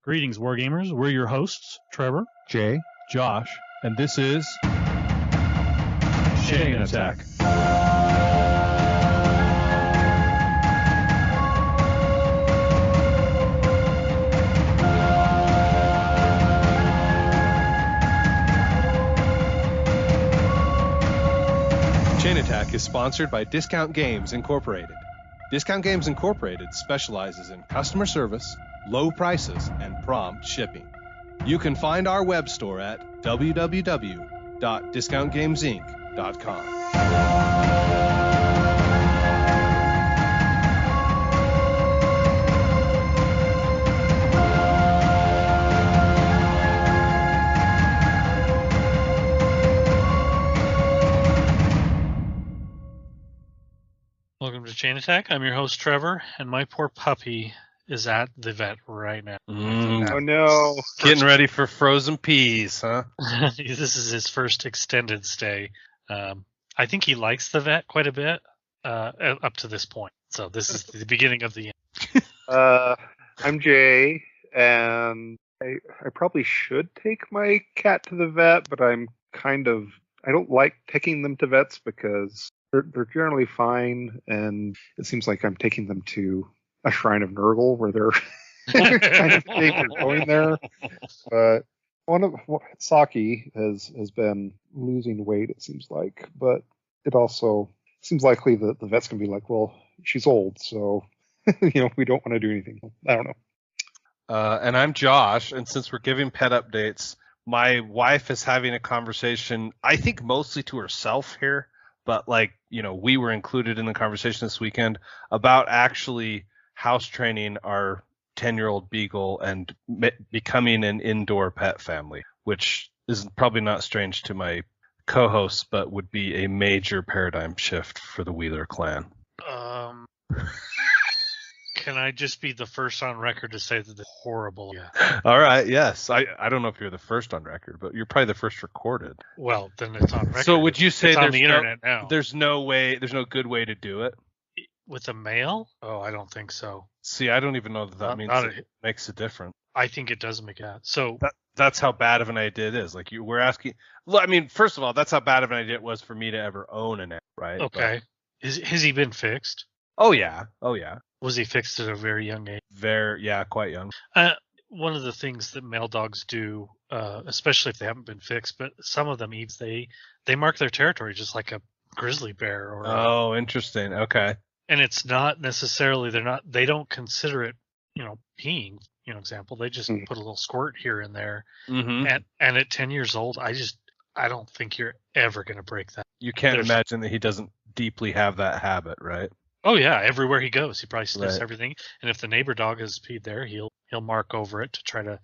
Greetings, Wargamers. We're your hosts, Trevor, Jay, Josh, and this is Chain Attack. Chain Attack is sponsored by Discount Games Incorporated. Discount Games Incorporated specializes in customer service, low prices, and prompt shipping. You can find our web store at www.discountgamesinc.com. Welcome to Chain Attack. I'm your host, Trevor, and my poor puppy is at the vet right now. Oh no. Getting ready for frozen peas, huh? This is his first extended stay. I think he likes the vet quite a bit up to this point. So this is the beginning of the end. I'm Jay, and I probably should take my cat to the vet, but I don't like taking them to vets because they're generally fine, and it seems like I'm taking them to a shrine of Nurgle where they're kind of going there. But Saki has been losing weight, it seems like, but it also seems likely that the vet's gonna be like, well, she's old, so we don't want to do anything. I don't know. And I'm Josh, and since we're giving pet updates, my wife is having a conversation, I think mostly to herself here, but we were included in the conversation this weekend about actually house training our 10-year-old beagle and becoming an indoor pet family, which is probably not strange to my co-hosts, but would be a major paradigm shift for the Wheeler clan. Can I just be the first on record to say that it's horrible? Yeah. All right, yes. I don't know if you're the first on record, but you're probably the first recorded. Well, then it's on record. So would you say it's there's on the internet now? There's no good way to do it? With a male? Oh, I don't think so. See, I don't even know that means it makes a difference. I think it does make it. So that's how bad of an idea it is. Like you were asking. Well, I mean, first of all, that's how bad of an idea it was for me to ever own an animal, right? Okay. Has he been fixed? Oh yeah. Was he fixed at a very young age? Quite young. One of the things that male dogs do, especially if they haven't been fixed, but some of them they mark their territory just like a grizzly bear. Oh, interesting. Okay. And it's not necessarily they don't consider it, peeing. Example. They just put a little squirt here and there. Mm-hmm. And at 10 years old, I don't think you're ever going to break that. You can't imagine that he doesn't deeply have that habit, right? Oh yeah, everywhere he goes, he probably sniffs everything. And if the neighbor dog has peed there, he'll mark over it to try to,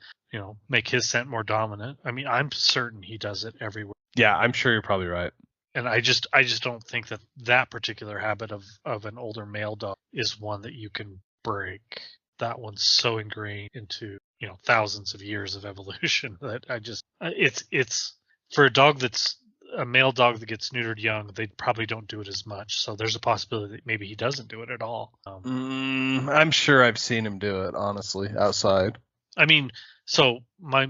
make his scent more dominant. I mean, I'm certain he does it everywhere. Yeah, I'm sure you're probably right. And I just don't think that particular habit of an older male dog is one that you can break. That one's so ingrained into, thousands of years of evolution that it's for a male dog that gets neutered young, they probably don't do it as much. So there's a possibility that maybe he doesn't do it at all. I'm sure I've seen him do it, honestly, outside. I mean, so my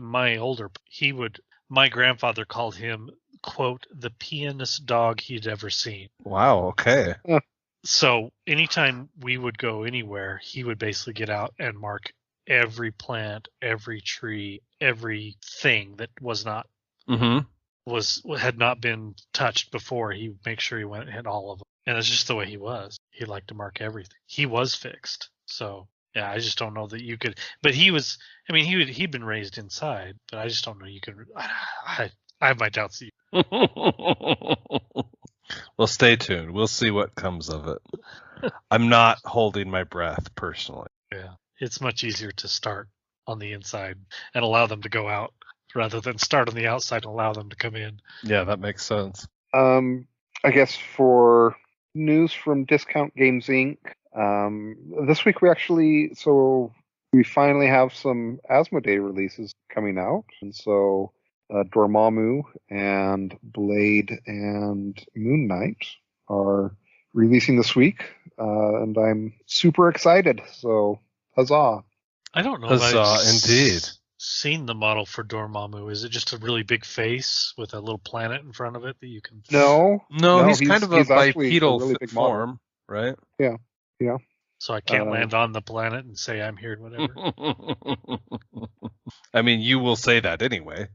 grandfather called him, quote, the peeingest dog he'd ever seen. Wow, okay. So anytime we would go anywhere, he would basically get out and mark every plant, every tree, everything that was not had not been touched before. He would make sure he went and hit all of them. And it's just the way he was. He liked to mark everything. He was fixed. So yeah, I just don't know that you could. But he'd been raised inside. But I just don't know you could. I have my doubts. Well, stay tuned. We'll see what comes of it. I'm not holding my breath personally. Yeah, it's much easier to start on the inside and allow them to go out rather than start on the outside and allow them to come in. Yeah, that makes sense. I guess for news from Discount Games Inc., this week we finally have some Asmodee releases coming out, and so Dormammu and Blade and Moon Knight are releasing this week, and I'm super excited. So, huzzah! I don't know if I've Huzzah, indeed. seen the model for Dormammu. Is it just a really big face with a little planet in front of it that you can? No, No, he's kind of a he's actually a bipedal really big model. form, right? Yeah, yeah. So I can't land on the planet and say I'm here, whatever. I mean, you will say that anyway.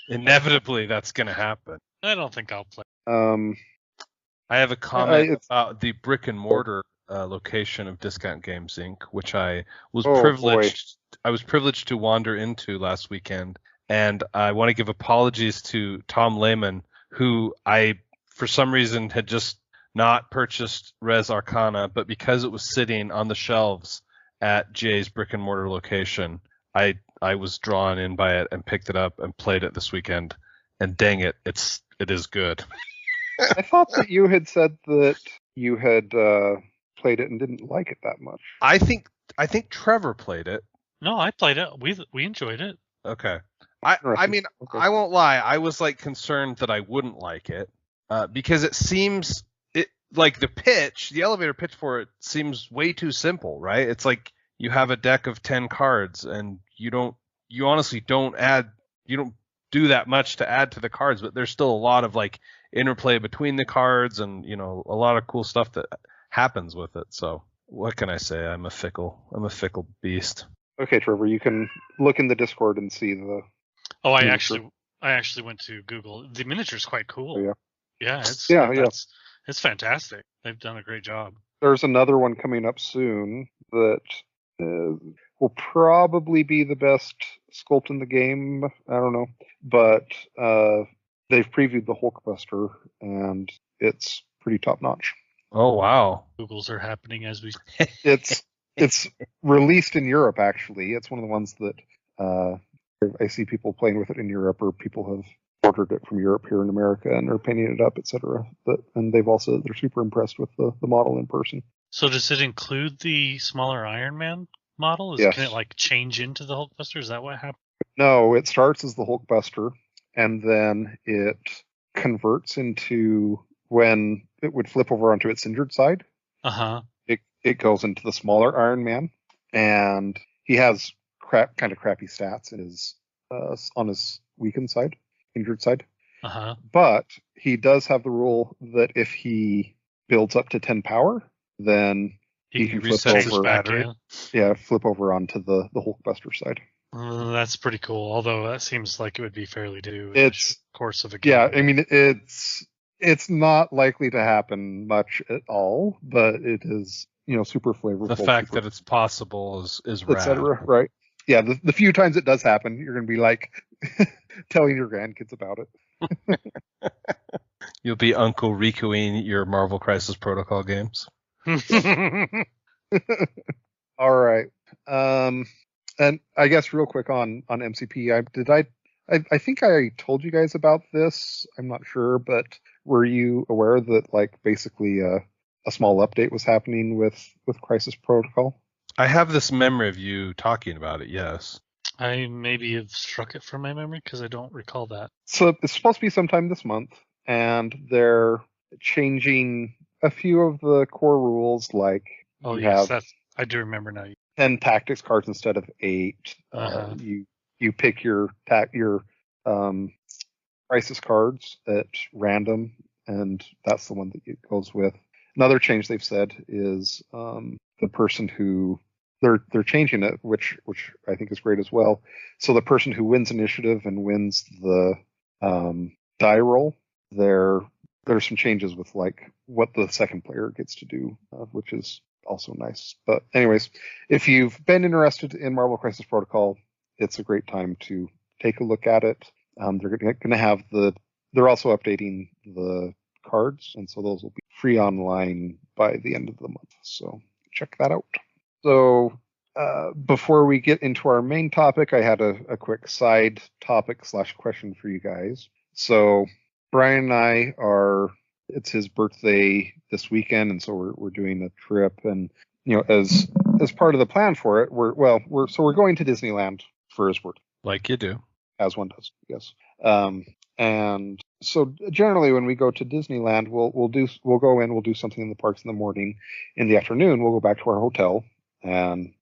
Inevitably, that's going to happen. I don't think I'll play. I have a comment about the brick and mortar location of Discount Games Inc., which I was privileged. I was privileged to wander into last weekend, and I want to give apologies to Tom Lehman, who I, for some reason, had just not purchased Res Arcana, but because it was sitting on the shelves at Jay's brick and mortar location, I was drawn in by it and picked it up and played it this weekend. And dang it, it is good. I thought that you had said that you had played it and didn't like it that much. I think Trevor played it. No, I played it. We enjoyed it. Okay. I mean, okay. I won't lie. I was like concerned that I wouldn't like it because it seems like the elevator pitch for it seems way too simple, right? It's like you have a deck of 10 cards and you honestly don't do that much to add to the cards, but there's still a lot of like interplay between the cards and, a lot of cool stuff that happens with it. So what can I say? I'm a fickle beast. Okay, Trevor, you can look in the Discord and see the. Oh, I actually went to Google. The miniature's quite cool. Oh, yeah. Yeah, it's fantastic. They've done a great job. There's another one coming up soon that will probably be the best sculpt in the game. I don't know, but they've previewed the Hulkbuster, and it's pretty top notch. Oh wow! Googles are happening as we. It's released in Europe. Actually, it's one of the ones that I see people playing with it in Europe, or people have ordered it from Europe here in America and are painting it up, etc. And they're super impressed with the model in person. So does it include the smaller Iron Man model? Yes. Can it like change into the Hulkbuster? Is that what happened? No, it starts as the Hulkbuster, and then it converts into, when it would flip over onto its injured side. It goes into the smaller Iron Man, and he has kind of crappy stats in his on his weakened side, injured side. But he does have the rule that if he builds up to 10 power, then he can flip over onto the Hulkbuster side. That's pretty cool. Although that seems like it would be fairly due in the course of a game. Yeah, I mean it's not likely to happen much at all, but it is super flavorful. The fact that it's possible is rad. Etc. Right? Yeah, the few times it does happen, you're going to be like telling your grandkids about it. You'll be Uncle Rikuing your Marvel Crisis Protocol games. All right. And I guess real quick on MCP, I think I told you guys about this. I'm not sure, but were you aware that like basically a small update was happening with Crisis Protocol? I have this memory of you talking about it. Yes. I maybe have struck it from my memory because I don't recall that. So it's supposed to be sometime this month, and they're changing a few of the core rules, like I do remember now. 10 tactics cards instead of 8. You pick your crisis cards at random, and that's the one that it goes with. Another change they've said is the person who they're changing it, which I think is great as well. So the person who wins initiative and wins the die roll, there's some changes with like what the second player gets to do, which is also nice. But anyways, if you've been interested in Marvel Crisis Protocol, it's a great time to take a look at it. They're going to have they're also updating the cards, and so those will be free online by the end of the month. So check that out. So before we get into our main topic, I had a quick side topic / question for you guys. So Brian and I it's his birthday this weekend, and so we're doing a trip, and as part of the plan for it, we're going to Disneyland for his birthday. Like you do. As one does, yes. And so generally when we go to Disneyland, we'll go in, we'll do something in the parks in the morning. In the afternoon, we'll go back to our hotel and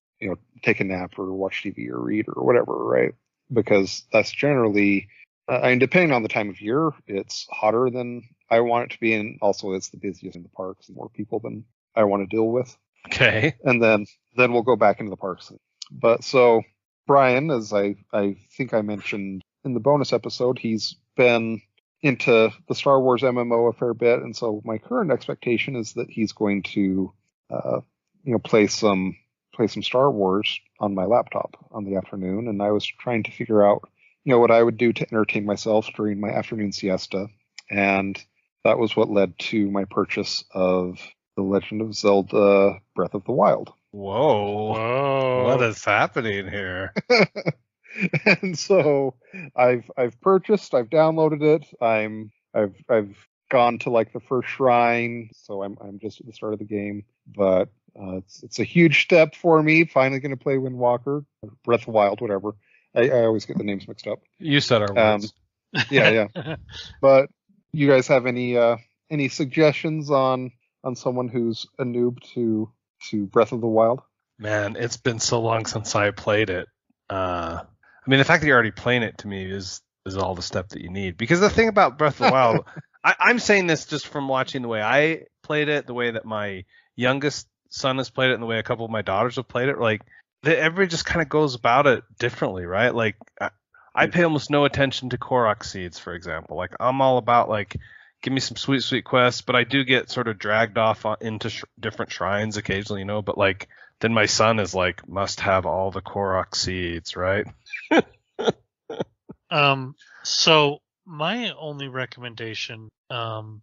take a nap or watch TV or read or whatever, right? Because that's generally, depending on the time of year, it's hotter than I want it to be, and also it's the busiest in the parks, and more people than I want to deal with. Okay. And then we'll go back into the parks. But so Brian, as I think I mentioned in the bonus episode, he's been into the Star Wars MMO a fair bit, and so my current expectation is that he's going to play some Star Wars on my laptop on the afternoon. And I was trying to figure out what I would do to entertain myself during my afternoon siesta, and that was what led to my purchase of The Legend of Zelda Breath of the Wild. Whoa. What is happening here? And so I've downloaded it. I've gone to like the first shrine, so I'm just at the start of the game. But it's a huge step for me. Finally going to play Windwalker, Breath of the Wild, whatever. I always get the names mixed up. You said our words. Yeah. But you guys have any suggestions on someone who's a noob to Breath of the Wild? Man, it's been so long since I played it. The fact that you're already playing it to me is all the step that you need. Because the thing about Breath of the Wild, I'm saying this just from watching the way I played it, the way that my youngest son has played it, and the way a couple of my daughters have played it. Like, everybody just kind of goes about it differently, right? Like, I pay almost no attention to Korok seeds, for example. Like, I'm all about, like, give me some sweet, sweet quests, but I do get sort of dragged off into different shrines occasionally, but, like, then my son is like, must have all the Korok seeds, right? So my only recommendation, don't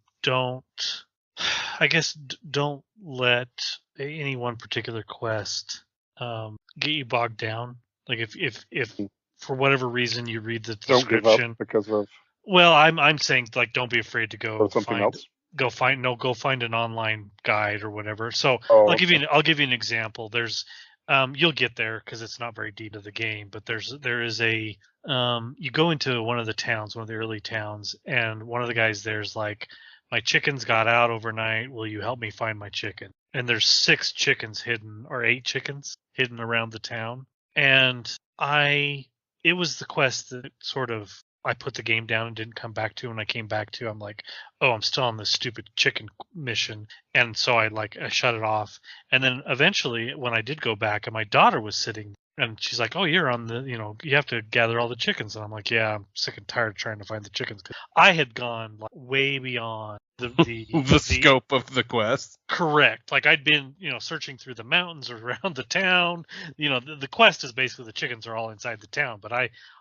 let any one particular quest get you bogged down. Like if for whatever reason you read the description, don't give up because of. Well, I'm saying, like, don't be afraid to go something else. Go find an online guide or whatever. So I'll give you an example. There's you'll get there because it's not very deep into the game, but there is a you go into one of the early towns, and one of the guys there's like, my chickens got out overnight. Will you help me find my chicken? And there's 6 chickens hidden, or 8 chickens hidden around the town. And it was the quest that sort of I put the game down and didn't come back to. When I came back to, I'm like, oh, I'm still on this stupid chicken mission. And so I shut it off. And then eventually when I did go back, and my daughter was sitting, and she's like, oh, you're on the, you have to gather all the chickens. And I'm like, yeah, I'm sick and tired of trying to find the chickens. I had gone way beyond the scope of the quest. Correct. Like, I'd been, searching through the mountains around the town. The quest is basically the chickens are all inside the town. But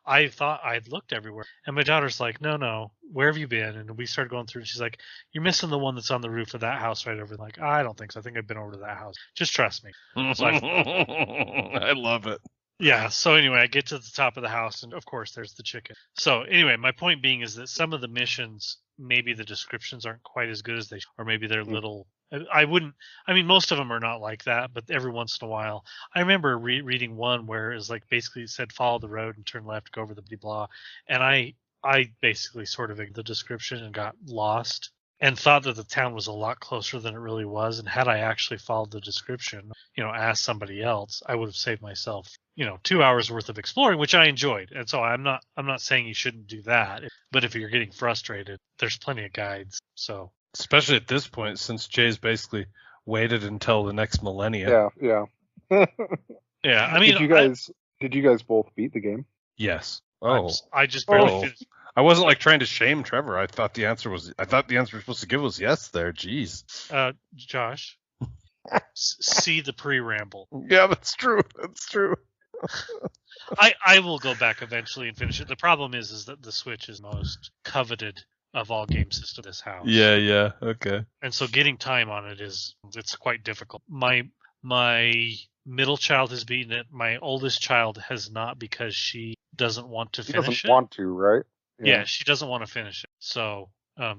I thought I'd looked everywhere. And my daughter's like, no, where have you been? And we started going through, and she's like, you're missing the one that's on the roof of that house right over. Like, I don't think so. I think I've been over to that house. Just trust me. So I love it. Yeah. So anyway, I get to the top of the house, and of course there's the chicken. So anyway, my point being is that some of the missions, maybe the descriptions aren't quite as good as they, or maybe they're little. Most of them are not like that, but every once in a while, I remember reading one where it was like, basically it said follow the road and turn left, go over the blah, and I basically sort of ignored the description and got lost and thought that the town was a lot closer than it really was. And had I actually followed the description, asked somebody else, I would have saved myself, 2 hours worth of exploring, which I enjoyed. And so I'm not saying you shouldn't do that, but if you're getting frustrated, there's plenty of guides. So especially at this point, since Jay's basically waited until the next millennia. Yeah. Yeah. Did you guys both beat the game? Yes. Oh, I just barely finished. I wasn't like trying to shame Trevor. I thought the answer we're supposed to give was yes there. Jeez. Josh, see the pre-ramble. Yeah, that's true. That's true. I will go back eventually and finish it. The problem is that the Switch is most coveted of all game systems in this house. Yeah. Okay. And so getting time on it's quite difficult. My middle child has beaten it. My oldest child has not, because she doesn't want to finish it. She doesn't want to, right? Yeah, she doesn't want to finish it. So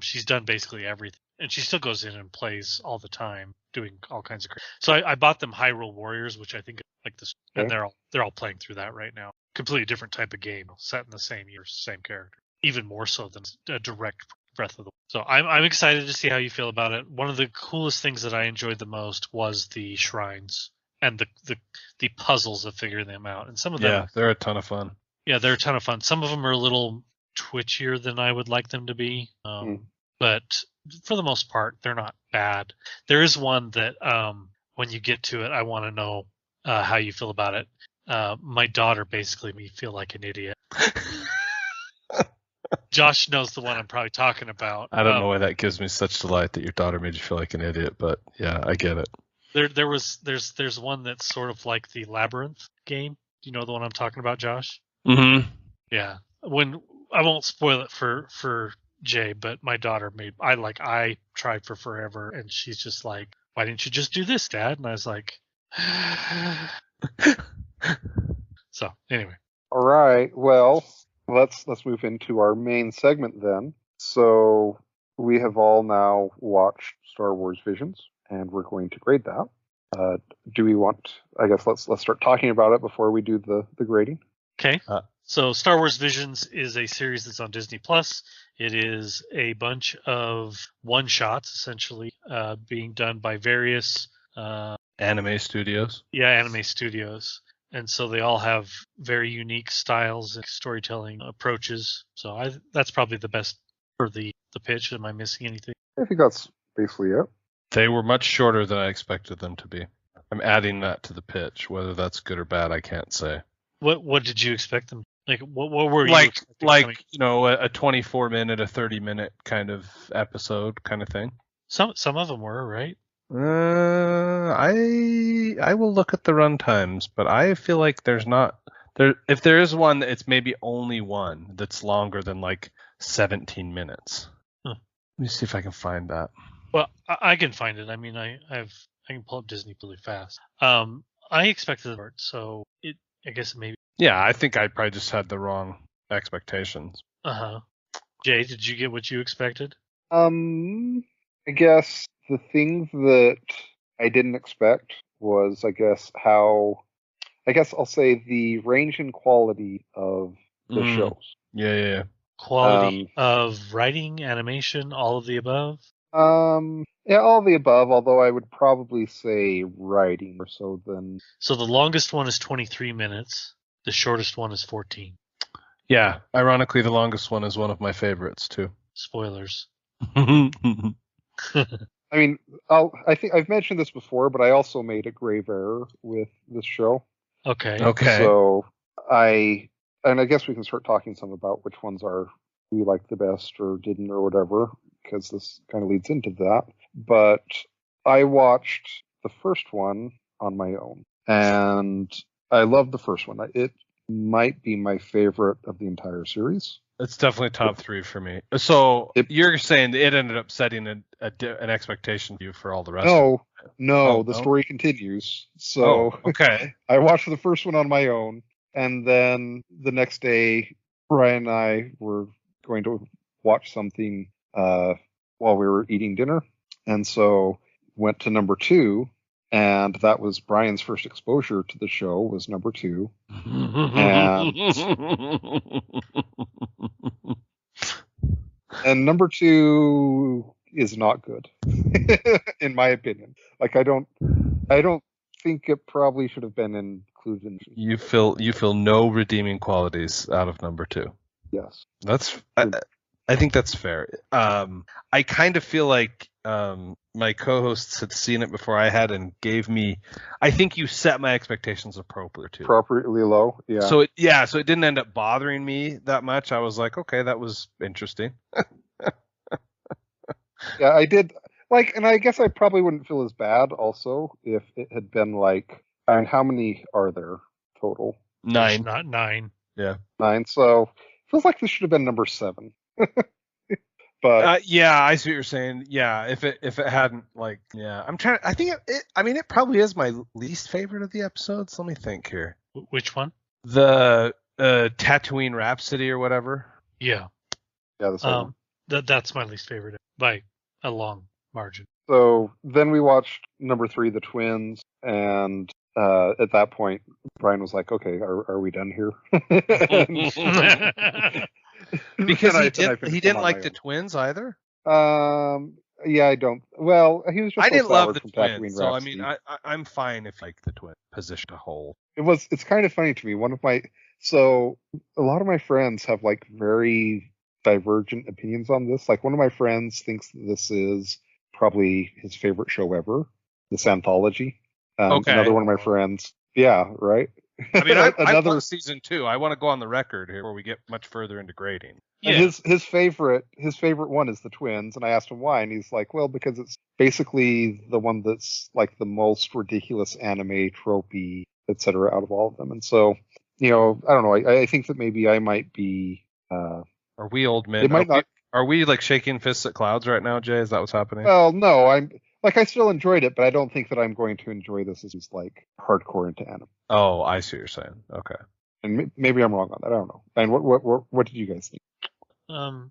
she's done basically everything. And she still goes in and plays all the time, doing all kinds of crazy. So I bought them Hyrule Warriors, which I think like this, and they're all playing through that right now. Completely different type of game, set in the same year, same character. Even more so than a direct Breath of the Wild. So I'm excited to see how you feel about it. One of the coolest things that I enjoyed the most was the shrines. and the puzzles of figuring them out. And some of them, Yeah, they're a ton of fun. Yeah, they're a ton of fun. Some of them are a little twitchier than I would like them to be, but for the most part, they're not bad. There is one that when you get to it, I want to know how you feel about it. My daughter basically made me feel like an idiot. Josh knows the one I'm probably talking about. I don't know why that gives me such delight that your daughter made you feel like an idiot, but yeah, I get it. There's one that's sort of like the Labyrinth game. Do you know the one I'm talking about, Josh? Mm-hmm. Yeah. When I won't spoil it for Jay, but my daughter I tried for forever, and she's just like, "Why didn't you just do this, Dad?" And I was like, so anyway. All right. Well, let's move into our main segment then. So we have all now watched Star Wars Visions, and we're going to grade that. Do we want? I guess let's start talking about it before we do the grading. Okay. So Star Wars Visions is a series that's on Disney Plus. It is a bunch of one-shots, essentially, being done by various anime studios. Yeah, anime studios. And so they all have very unique styles and storytelling approaches. So that's probably the best for the pitch. Am I missing anything? I think that's basically it. They were much shorter than I expected them to be. I'm adding that to the pitch. Whether that's good or bad, I can't say. What did you expect them? Like what were you like coming? You know, a 24-minute, a 30-minute kind of episode kind of thing? Some of them were, right? I will look at the run times, but I feel like there's not there. If there is one, it's maybe only one that's longer than like 17 minutes. Huh. Let me see if I can find that. Well, I can find it. I mean, I can pull up Disney really fast. I expected the part, so I guess maybe. Yeah, I think I probably just had the wrong expectations. Jay, did you get what you expected? I guess the thing that I didn't expect was, I'll say the range and quality of the shows. Yeah. Quality of writing, animation, all of the above? Yeah, all of the above, although I would probably say writing more so than... So the longest one is 23 minutes. The shortest one is 14. Yeah, ironically, the longest one is one of my favorites, too. Spoilers. I mean, I think I've mentioned this before, but I also made a grave error with this show. Okay. So I guess we can start talking some about which ones we liked the best or didn't or whatever, because this kind of leads into that. But I watched the first one on my own, and I loved the first one. It might be my favorite of the entire series. It's definitely top 3 for me. So you're saying it ended up setting an expectation for you for all the rest of it? No, the story continues. So okay. I watched the first one on my own, and then the next day, Brian and I were going to watch something while we were eating dinner, and so went to number 2, and that was Brian's first exposure to the show was number 2. And number 2 is not good, in my opinion. Like I don't think it probably should have been included. You feel no redeeming qualities out of number 2. Yes, I think that's fair. I kind of feel like my co-hosts had seen it before I had and gave me. I think you set my expectations appropriately low. Yeah. So it didn't end up bothering me that much. I was like, okay, that was interesting. Yeah, I did and I guess I probably wouldn't feel as bad also if it had been like. And how many are there total? 9. Not 9. Yeah. 9. So it feels like this should have been number 7. But yeah, I see what you're saying. Yeah, if it hadn't I'm trying. I think it probably is my least favorite of the episodes. Let me think here. Which one? The Tatooine Rhapsody or whatever. Yeah. Yeah. That's my least favorite by a long margin. So then we watched number 3, The Twins, and at that point, Brian was like, "Okay, are we done here?" Because he didn't like the Twins either. Yeah, I don't. Well, he was just I so didn't love soured the from twins, Tatooine so I Rhapsody. mean, I'm fine if like the twin position a whole. It's kind of funny to me. So a lot of my friends have like very divergent opinions on this. Like one of my friends thinks that this is probably his favorite show ever, this anthology. Okay. Another one of my friends, yeah, right. I mean, I Another love season 2. I want to go on the record here before we get much further into grading. And Yeah. his favorite one is the twins, and I asked him why, and he's like, well, because it's basically the one that's like the most ridiculous anime tropey, etc. out of all of them. And so, I don't know. I think that maybe I might be. Are we old men? It might not. Are we like shaking fists at clouds right now, Jay? Is that what's happening? Well, no, I still enjoyed it, but I don't think that I'm going to enjoy this as like hardcore into anime. Oh, I see what you're saying. Okay. And maybe I'm wrong on that. I don't know. And what did you guys think?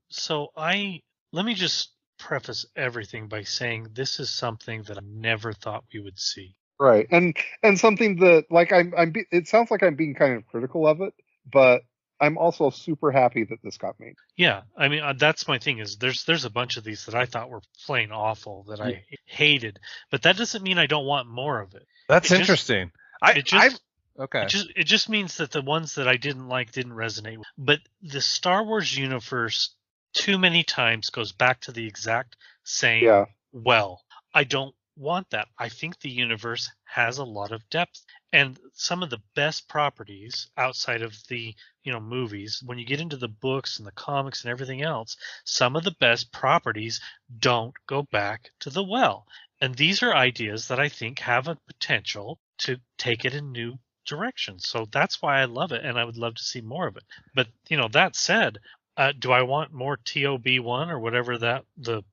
So let me just preface everything by saying this is something that I never thought we would see. Right, and something that like it sounds like I'm being kind of critical of it, but I'm also super happy that this got made. Yeah, I mean that's my thing is there's a bunch of these that I thought were plain awful that I hated, but that doesn't mean I don't want more of it. That's interesting. Okay. It just means that the ones that I didn't like didn't resonate. But the Star Wars universe too many times goes back to the exact same well. I don't want that. I think the universe has a lot of depth, and some of the best properties outside of the movies, when you get into the books and the comics and everything else, some of the best properties don't go back to the well. And these are ideas that I think have a potential to take it in new directions. So that's why I love it, and I would love to see more of it. But that said, do I want more TOB1 or whatever that the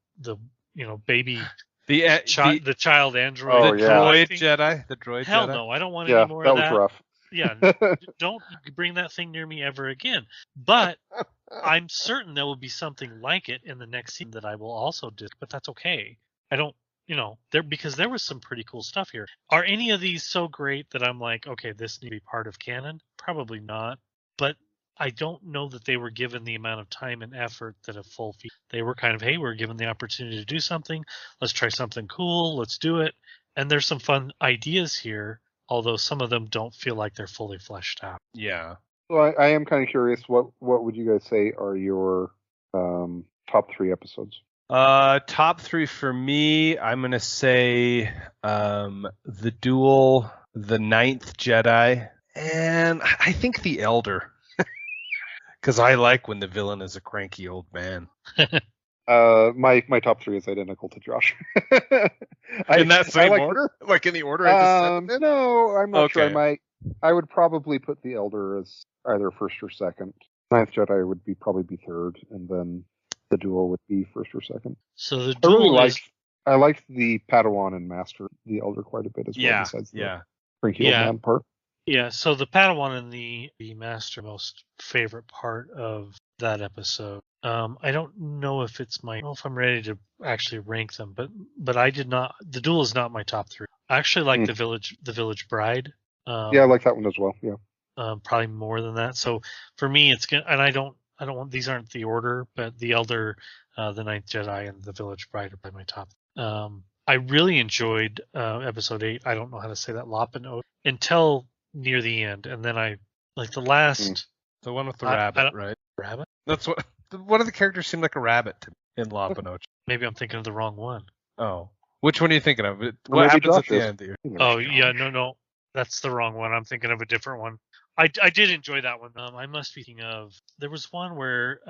baby the child android the droid Jedi, the droid Hell Jedi? no, I don't want any more of that. That was rough. Yeah, don't bring that thing near me ever again. But I'm certain there will be something like it in the next season that I will also do. But that's okay. I don't. Because there was some pretty cool stuff here. Are any of these so great that I'm like, okay, this needs to be part of canon? Probably not. But I don't know that they were given the amount of time and effort that a full feature. They were kind of, hey, we're given the opportunity to do something. Let's try something cool. Let's do it. And there's some fun ideas here, although some of them don't feel like they're fully fleshed out. Yeah. So I am kind of curious. What would you guys say are your top 3 episodes? Top 3 for me, I'm gonna say the Duel, the Ninth Jedi, and I think the Elder, because I like when the villain is a cranky old man. My top 3 is identical to Josh. In that same order? Like in the order I just said them in? No, I'm not sure. I would probably put the Elder as either first or second. Ninth Jedi would probably be third, and then the Duel would be first or second. So the Duel I liked the Padawan and Master, the Elder, quite a bit as well. Besides the cranky old man part. Yeah, so the Padawan and the Master, most favorite part of that episode. I don't know if I'm ready to actually rank them, but I did not. The Duel is not my top 3. I actually like the Village Bride. I like that one as well. Yeah. Probably more than that. So for me, it's good. And I don't want, these aren't the order, but the Elder, the Ninth Jedi, and the Village Bride are by my top. I really enjoyed episode 8. I don't know how to say that, Lopin until near the end, and then I like the last. The one with the rabbit, right? Rabbit? That's what. One of the characters seemed like a rabbit to me in Lopinoch. Maybe I'm thinking of the wrong one. Oh, which one are you thinking of? What happens at the end? Oh yeah, no, that's the wrong one. I'm thinking of a different one. I did enjoy that one. I must be thinking of. There was one where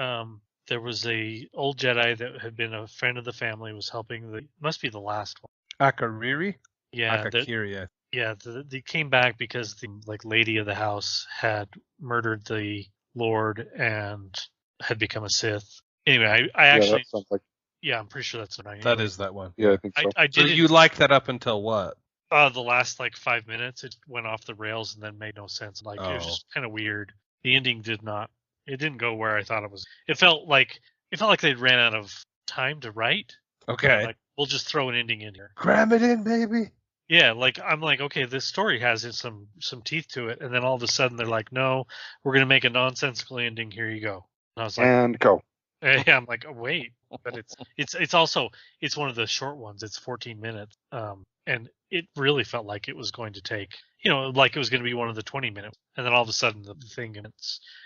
there was a old Jedi that had been a friend of the family, was helping must be the last one. Akariri? Yeah. Akakiri. Yeah, they came back because the lady of the house had murdered the Lord and had become a Sith. Anyway, I actually that sounds like. Yeah, I'm pretty sure that's what I. That is that one. Yeah, I think so. I did. So you liked that up until what? The last 5 minutes, it went off the rails and then made no sense. It was just kind of weird. The ending did not. It didn't go where I thought it was. It felt like they'd ran out of time to write. Okay. We'll just throw an ending in here. Cram it in, baby. Yeah, I'm like, okay, this story has some teeth to it, and then all of a sudden they're like, no, we're gonna make a nonsensical ending. Here you go. And I was like, and go. Yeah, I'm like, oh, wait, but it's also it's one of the short ones. It's 14 minutes, and it really felt like it was going to take, like it was going to be one of the 20 minutes, and then all of a sudden the thing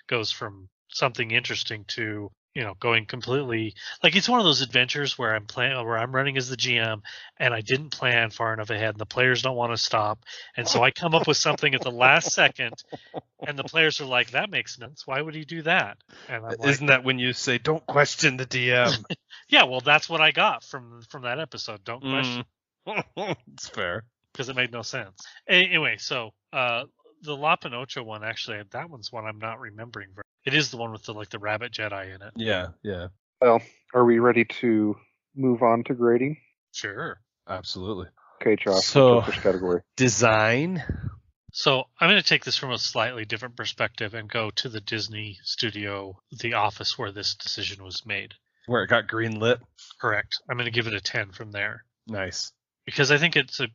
goes from something interesting to going completely, like it's one of those adventures where I'm running as the GM and I didn't plan far enough ahead and the players don't want to stop, and so I come up with something at the last second and the players are like, that makes sense, why would he do that? And I'm like, Isn't that when you say don't question the DM? yeah, well, that's what I got from that episode. Don't question, It's fair. because it made no sense. Anyway, so the La Pinocha one, actually, that one's one I'm not remembering. It is the one with the rabbit Jedi in it. Yeah. Well, are we ready to move on to grading? Sure. Absolutely. Okay, Josh. So- what's your first category? Design. So I'm going to take this from a slightly different perspective and go to the Disney studio, the office where this decision was made. Where it got green lit. Correct. I'm going to give it a 10 from there, Nice. because I think that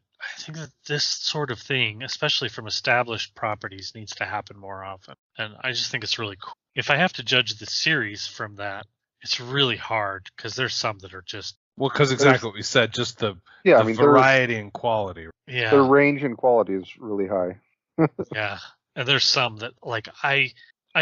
this sort of thing, especially from established properties, needs to happen more often. And I just think it's really cool. If I have to judge the series from that, it's really hard, because there's some that are just, Well, because exactly what we said, just the Yeah, the variety and quality. yeah. the range and quality is really high. Yeah, and there's some that, like, I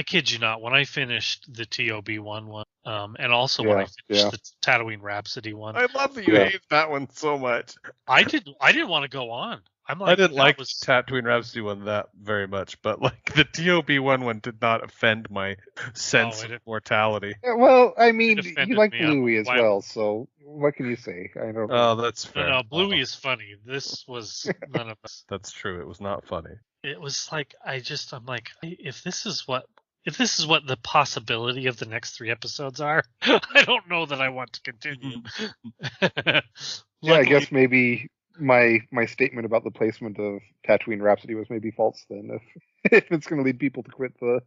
kid you not, when I finished the TOB1 one, and also when I finished the Tatooine Rhapsody one, I love that you hate that one so much. I didn't want to go on. I'm like, I didn't like the Tatooine Rhapsody one that very much, but like the TOB one did not offend my sense of mortality. Yeah, well, I mean, It offended you like me. I'm Bluey as like, well, so what can you say? I don't. Oh, that's fair. No, Bluey is funny. This was none of us. That's true. It was not funny. It was like, I'm like, if this is what the possibility of the next 3 episodes are, I don't know that I want to continue. Yeah, I guess maybe my statement about the placement of Tatooine Rhapsody was maybe false then, if it's going to lead people to quit the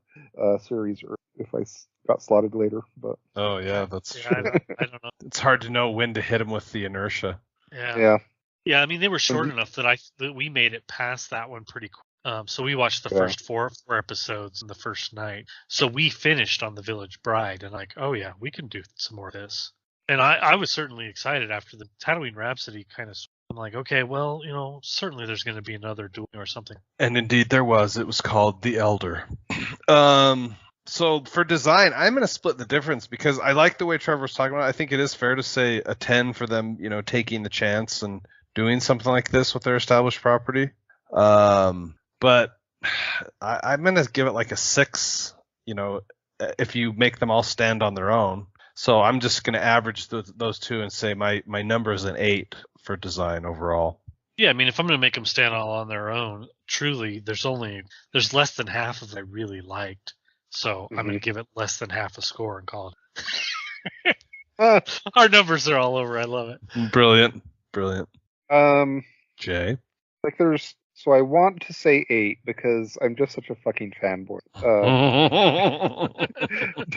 series, or if I got slotted later. But Oh yeah, that's true. I don't know. It's hard to know when to hit him with the inertia. Yeah. I mean, they were short enough that we made it past that one pretty quick. So we watched the first four episodes in the first night. So we finished on The Village Bride, and like, oh yeah, we can do some more of this. And I was certainly excited after the Tatooine Rhapsody kind of. I'm like, okay, well, certainly there's going to be another Dune or something. And indeed there was. It was called The Elder. So for design, I'm going to split the difference, because I like the way Trevor was talking about it. I think it is fair to say a 10 for them, taking the chance and doing something like this with their established property. But I'm going to give it like a 6, if you make them all stand on their own. So I'm just going to average those two and say my number is an 8 for design overall. Yeah, I mean, if I'm going to make them stand all on their own, truly, there's less than half of it I really liked. So I'm going to give it less than half a score and call it. Our numbers are all over. I love it. Brilliant. Jay? So I want to say 8 because I'm just such a fucking fanboy.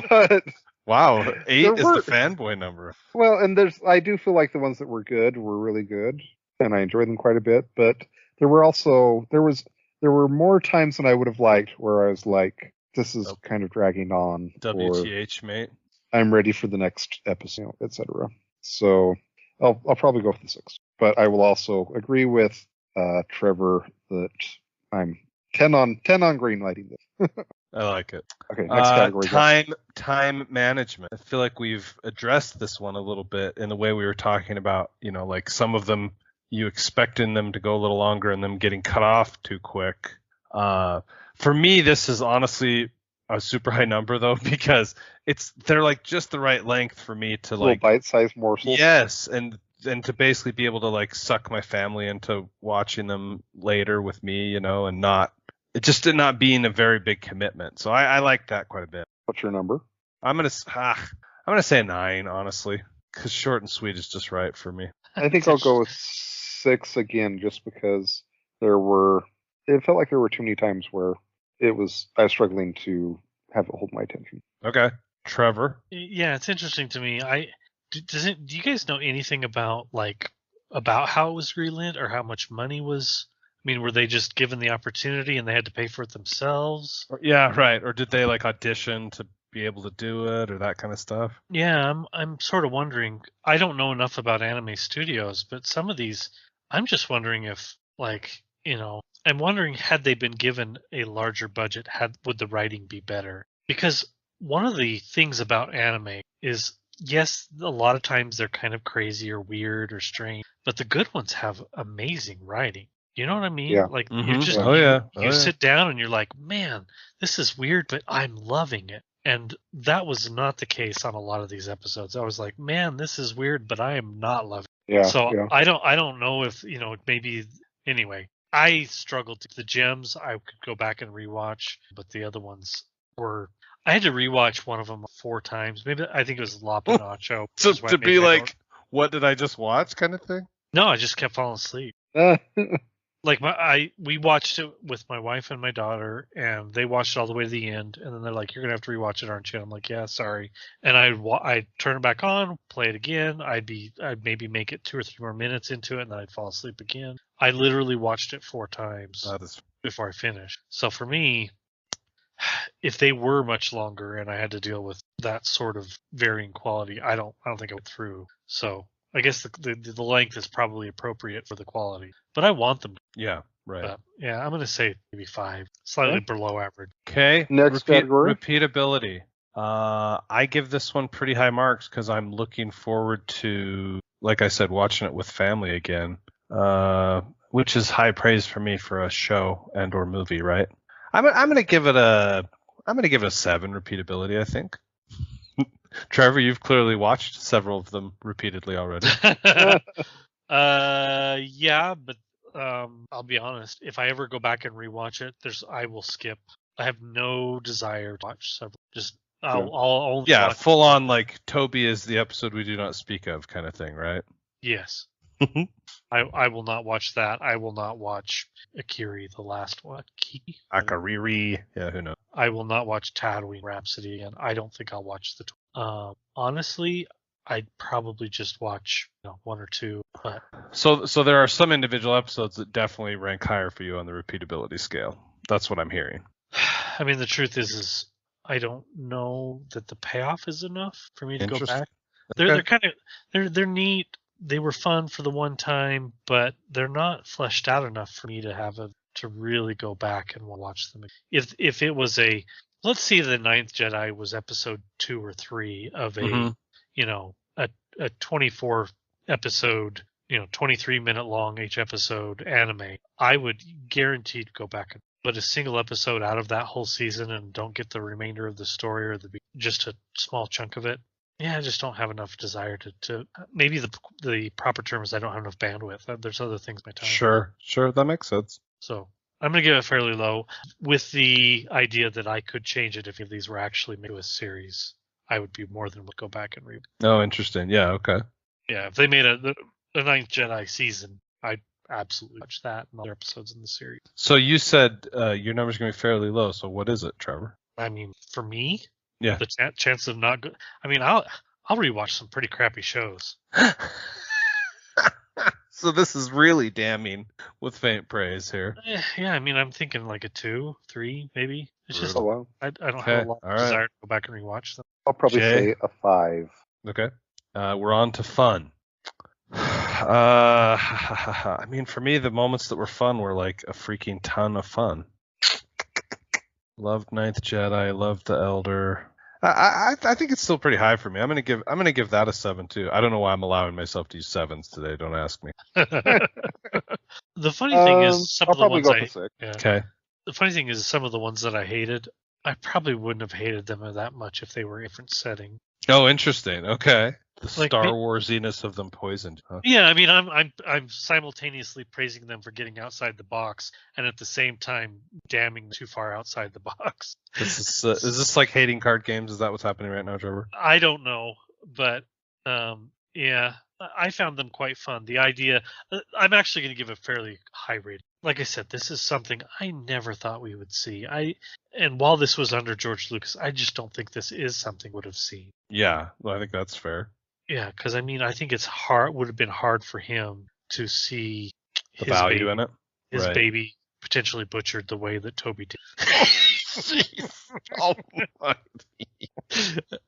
But wow, 8 is the fanboy number. Well, and I do feel like the ones that were good were really good, and I enjoyed them quite a bit. But there were more times than I would have liked where I was like, this is kind of dragging on. WTH, mate. I'm ready for the next episode, etc. So I'll probably go for the 6. But I will also agree with Trevor that I'm 10 on green lighting this. I like it. Okay, next category. Time management. I feel like we've addressed this one a little bit in the way we were talking about, like some of them you expecting them to go a little longer and them getting cut off too quick. For me, this is honestly a super high number though, because they're like just the right length for me to like bite-sized morsels. Yes, and to basically be able to like suck my family into watching them later with me, and not being a very big commitment. So I like that quite a bit. What's your number? I'm gonna say a 9, honestly, because short and sweet is just right for me. I think I'll go with 6 again, just because it felt like there were too many times where I was struggling to have it hold my attention. Okay, Trevor. Yeah, it's interesting to me. Do you guys know anything about how it was greenlit or how much money was? I mean, were they just given the opportunity and they had to pay for it themselves? Yeah, right. Or did they like audition to be able to do it or that kind of stuff? Yeah, I'm sort of wondering. I don't know enough about anime studios, but some of these, I'm just wondering if, like, I'm wondering had they been given a larger budget, would the writing be better? Because one of the things about anime is, yes, a lot of times they're kind of crazy or weird or strange, but the good ones have amazing writing. You know what I mean? Yeah. Like Mm-hmm. you sit down and you're like, man, this is weird, but I'm loving it. And that was not the case on a lot of these episodes. I was like, man, this is weird, but I am not loving it. Yeah. So Yeah. I don't know if, maybe anyway. I struggled to the gems. I could go back and rewatch, but the other ones were. I had to rewatch one of them 4 times. Maybe I think it was La Pinacho. So to be like, what did I just watch, kind of thing? No, I just kept falling asleep. Like we watched it with my wife and my daughter, and they watched it all the way to the end, and then they're like, "You're gonna have to rewatch it, aren't you?" I'm like, "Yeah, sorry." And I'd turn it back on, play it again. I'd maybe make it 2 or 3 more minutes into it, and then I'd fall asleep again. I literally watched it 4 times before I finished. So for me, if they were much longer and I had to deal with that sort of varying quality, I don't think I went through. So I guess the length is probably appropriate for the quality, but I want them. Yeah, right. But yeah, I'm going to say maybe 5, slightly below average. Okay. Next category. Repeatability. I give this one pretty high marks because I'm looking forward to, like I said, watching it with family again, which is high praise for me for a show and or movie, right? I'm going to give it a 7 repeatability, I think. Trevor, you've clearly watched several of them repeatedly already. Yeah, but I'll be honest. If I ever go back and rewatch it, I will skip. I have no desire to watch several. Just I'll only watch full on like Toby is the episode we do not speak of kind of thing, right? Yes. I will not watch that. I will not watch Akiri, the last one. Akariri. Yeah, who knows? I will not watch Tatooine Rhapsody again. I don't think I'll watch the. Honestly, I'd probably just watch 1 or 2. But so there are some individual episodes that definitely rank higher for you on the repeatability scale. That's what I'm hearing. I mean, the truth is I don't know that the payoff is enough for me to go back. They're kind of they're neat. They were fun for the one time, but they're not fleshed out enough for me to to really go back and watch them. If it was let's see, the Ninth Jedi was episode 2 or 3 of a 24 episode, 23-minute long each episode anime, I would guarantee to go back. But a single episode out of that whole season and don't get the remainder of the story or just a small chunk of it. Yeah, I just don't have enough desire to maybe the proper term is I don't have enough bandwidth. There's other things in my time. Sure, that makes sense. So I'm going to give it fairly low with the idea that I could change it if these were actually made a series. I would be more than would go back and read. Oh, interesting. Yeah, okay. Yeah, if they made the Ninth Jedi season, I'd absolutely watch that and other episodes in the series. So you said your number's going to be fairly low. So what is it, Trevor? I mean, for me, yeah, the chance of not good. I mean, I'll rewatch some pretty crappy shows. So this is really damning with faint praise here. Yeah, I mean, I'm thinking like a 2, 3, maybe. It's just wow. I don't have a lot of desire to go back and rewatch them. I'll probably say a 5. Okay. We're on to fun. I mean, for me, the moments that were fun were like a freaking ton of fun. Loved Ninth Jedi. Loved The Elder. I think it's still pretty high for me. I'm gonna give that a 7 too. I don't know why I'm allowing myself to use 7s today. Don't ask me. The funny thing is, some of the ones Okay. The funny thing is, some of the ones that I hated, I probably wouldn't have hated them that much if they were in a different setting. Oh, interesting. Okay. The Like Star Warsiness of them poisoned. Huh? Yeah, I mean, I'm simultaneously praising them for getting outside the box, and at the same time damning too far outside the box. Is this like hating card games? Is that what's happening right now, Trevor? I don't know, but yeah, I found them quite fun. The idea, I'm actually going to give a fairly high rating. Like I said, this is something I never thought we would see. And while this was under George Lucas, I just don't think this is something we would have seen. Yeah, well, I think that's fair. Yeah, because I mean, I think would have been hard for him to see the value in it. His baby potentially butchered the way that Toby did. Jeez. Oh my.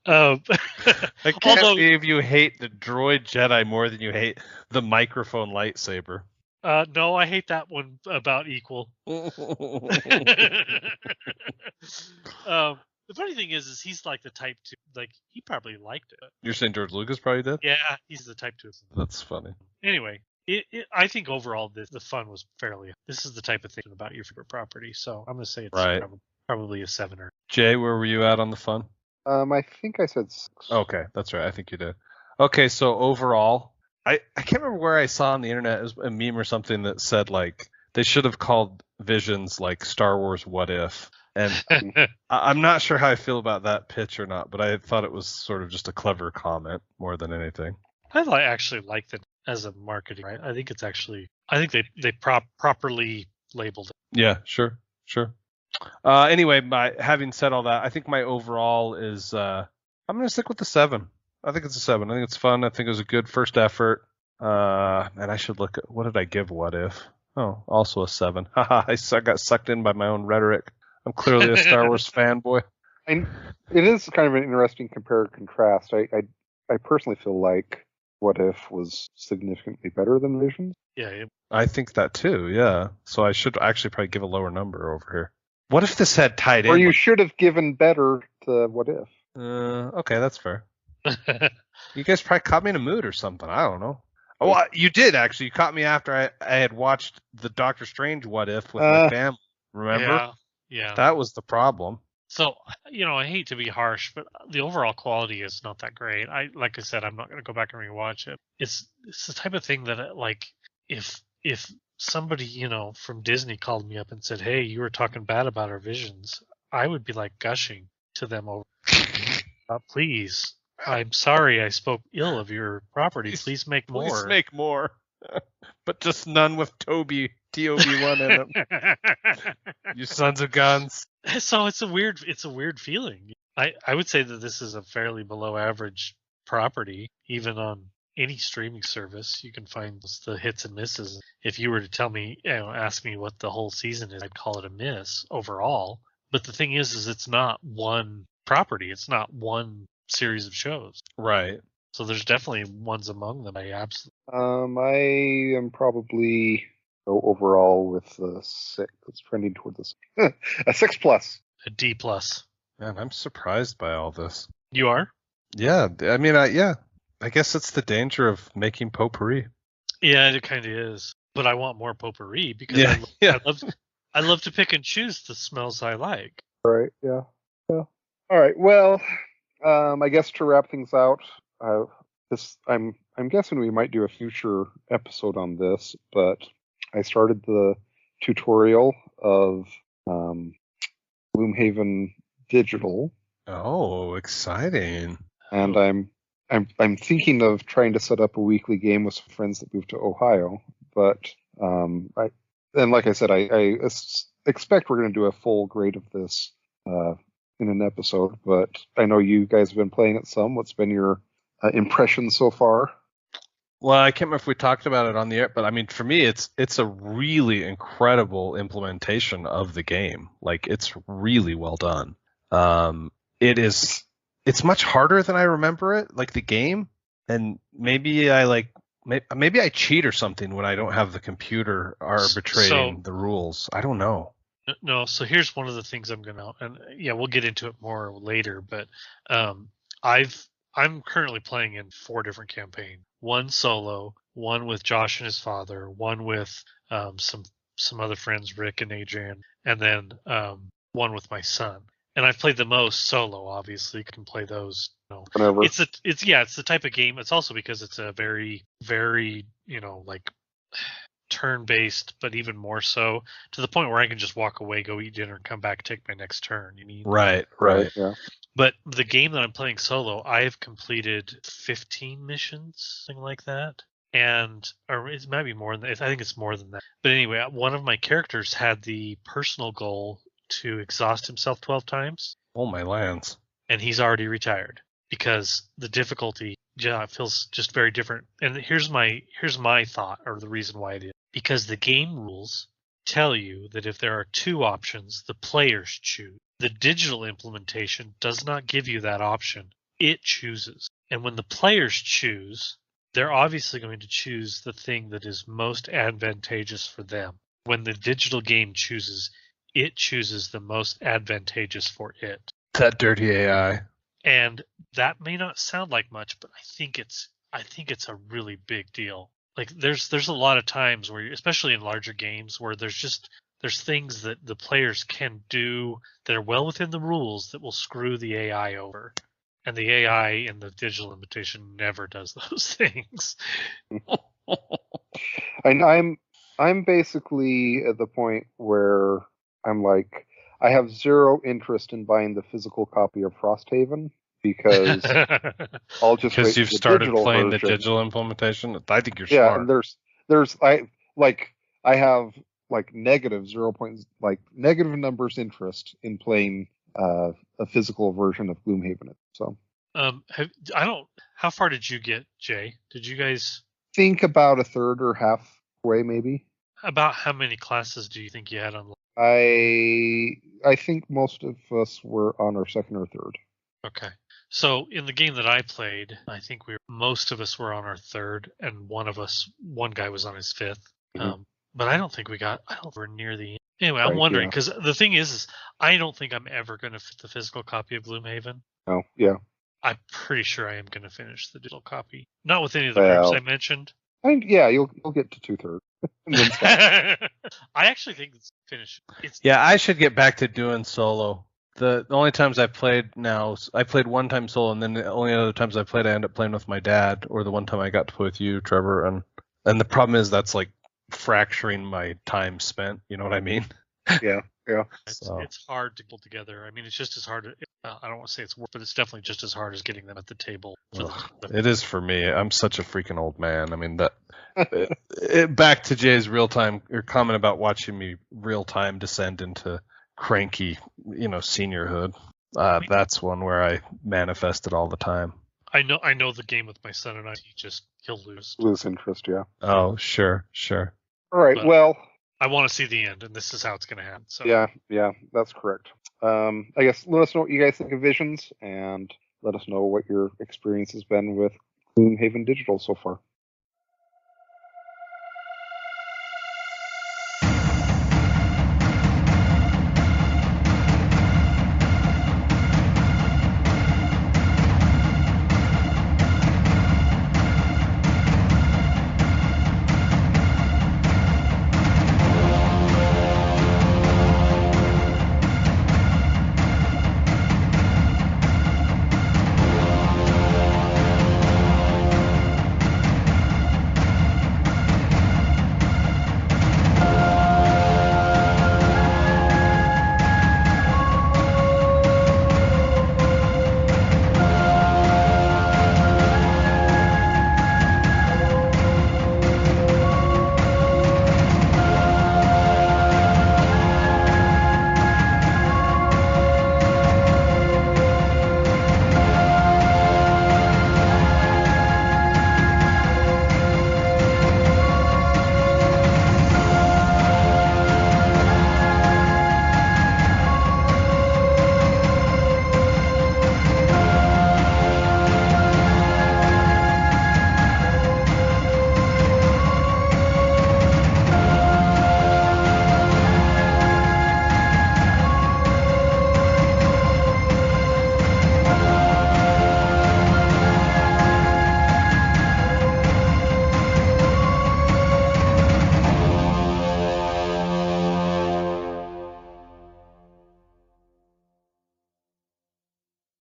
Um, I can't although, believe you hate the droid Jedi more than you hate the microphone lightsaber. no, I hate that one about equal. The funny thing is he's like the type to, like, he probably liked it. You're saying George Lucas probably did? Yeah, he's the type to. That's funny. Anyway, I think overall the fun was fairly. This is the type of thing about your favorite property, so I'm gonna say it's Right. probably a 7 or. Jay, where were you at on the fun? I think I said 6. Okay, that's right. I think you did. Okay, so overall, I can't remember where I saw on the internet, it was a meme or something that said like they should have called Visions like Star Wars What If. And I'm not sure how I feel about that pitch or not, but I thought it was sort of just a clever comment more than anything. I actually like that as a marketing. Right? I think it's actually. I think they properly labeled it. Yeah, sure. Anyway, having said all that, I think my overall is I'm gonna stick with the 7. I think it's a 7. I think it's fun. I think it was a good first effort. And I should look at what did I give What If? Oh, also a 7. Haha, I got sucked in by my own rhetoric. I'm clearly a Star Wars fanboy. And it is kind of an interesting compare and contrast. I personally feel like What If was significantly better than Visions. Yeah. I think that too, yeah. So I should actually probably give a lower number over here. What if this had tied in? Or you should have given better to What If. Okay, that's fair. You guys probably caught me in a mood or something. I don't know. Oh, you did actually. You caught me after I had watched the Doctor Strange What If with my family. Remember? Yeah. That was the problem. So, I hate to be harsh, but the overall quality is not that great. Like I said, I'm not going to go back and rewatch it. It's the type of thing that, like, if somebody, from Disney called me up and said, "Hey, you were talking bad about our Visions," I would be like gushing to them over. Please, I'm sorry I spoke ill of your property. Please make more. Please make more. But just none with TOB1 in them. You sons of guns. So it's a weird feeling. I would say that this is a fairly below average property, even on any streaming service. You can find the hits and misses. If you were to tell me, ask me what the whole season is, I'd call it a miss overall. But the thing is it's not one property. It's not one series of shows. Right. So there's definitely ones among them. I am probably overall with a 6. It's trending toward this. A 6+. A D+. Man, I'm surprised by all this. You are? Yeah. I mean, I guess it's the danger of making potpourri. Yeah, it kind of is. But I want more potpourri because I love to pick and choose the smells I like. Right. Yeah. All right. Well, I guess to wrap things out, I'm guessing we might do a future episode on this, but I started the tutorial of Gloomhaven Digital. Oh, exciting! And I'm thinking of trying to set up a weekly game with some friends that moved to Ohio. But like I said, I expect we're going to do a full grade of this in an episode. But I know you guys have been playing it some. What's been your impressions so far? Well, I can't remember if we talked about it on the air, but I mean, for me, it's a really incredible implementation of the game. Like, it's really well done. It's much harder than I remember it, like the game, and maybe I cheat or something when I don't have the computer arbitrating the rules. I don't know. No, so here's one of the things I'm gonna, and yeah, we'll get into it more later, but I'm currently playing in 4 different campaigns. One solo, one with Josh and his father, one with some other friends, Rick and Adrian, and then one with my son. And I've played the most solo, obviously. You can play those. Whenever. It's the type of game. It's also because it's a very, very, like turn-based, but even more so to the point where I can just walk away, go eat dinner, come back, take my next turn. You mean? Right. Yeah. But the game that I'm playing solo, I have completed 15 missions, something like that. Or it might be more than that. I think it's more than that. But anyway, one of my characters had the personal goal to exhaust himself 12 times. Oh, my lands. And he's already retired because the difficulty feels just very different. And here's my thought, or the reason why it is. Because the game rules tell you that if there are 2 options, the players choose. The digital implementation does not give you that option. It chooses. And when the players choose, they're obviously going to choose the thing that is most advantageous for them. When the digital game chooses, it chooses the most advantageous for it. That dirty AI. And that may not sound like much, but I think it's a really big deal. Like there's a lot of times where, especially in larger games, where there's things that the players can do that are well within the rules that will screw the AI over. And the AI in the digital implementation never does those things. And I'm basically at the point where I'm like, I have zero interest in buying the physical copy of Frosthaven because I'll just Because wait you've for the started digital playing version. the digital implementation. I think you're Yeah, smart. and I have like negative negative numbers interest in playing a physical version of Gloomhaven. So how far did you get, Jay? Did you guys think about a third or halfway, maybe. about how many classes do you think you had on? I think most of us were on our second or third. Okay. So in the game that I played, I think most of us were on our third, and one guy was on his fifth. Mm-hmm. But I don't think we're near the end. Anyway, I'm Right, wondering, yeah. because the thing is I don't think I'm ever going to fit the physical copy of Gloomhaven. Oh, yeah. I'm pretty sure I am going to finish the digital copy. Not with any of the groups I mentioned. You'll get to 2/3. I actually think it's finished. Yeah, I should get back to doing solo. The only times I've played now, I played one time solo, and then the only other times I played, I end up playing with my dad, or the one time I got to play with you, Trevor. And the problem is that's like fracturing my time spent. You know what I mean? Yeah. It's hard to pull together. I mean, it's just as hard. I don't want to say it's work, but it's definitely just as hard as getting them at the table. It is for me. I'm such a freaking old man. I mean, back to Jay's real time or comment about watching me real time descend into cranky, seniorhood. That's one where I manifest it all the time. I know the game with my son and I. He'll lose Interest. Yeah. Oh, sure. All right. But well, I want to see the end, and this is how it's going to happen. So yeah, that's correct. I guess let us know what you guys think of Visions, and let us know what your experience has been with Gloomhaven Digital so far.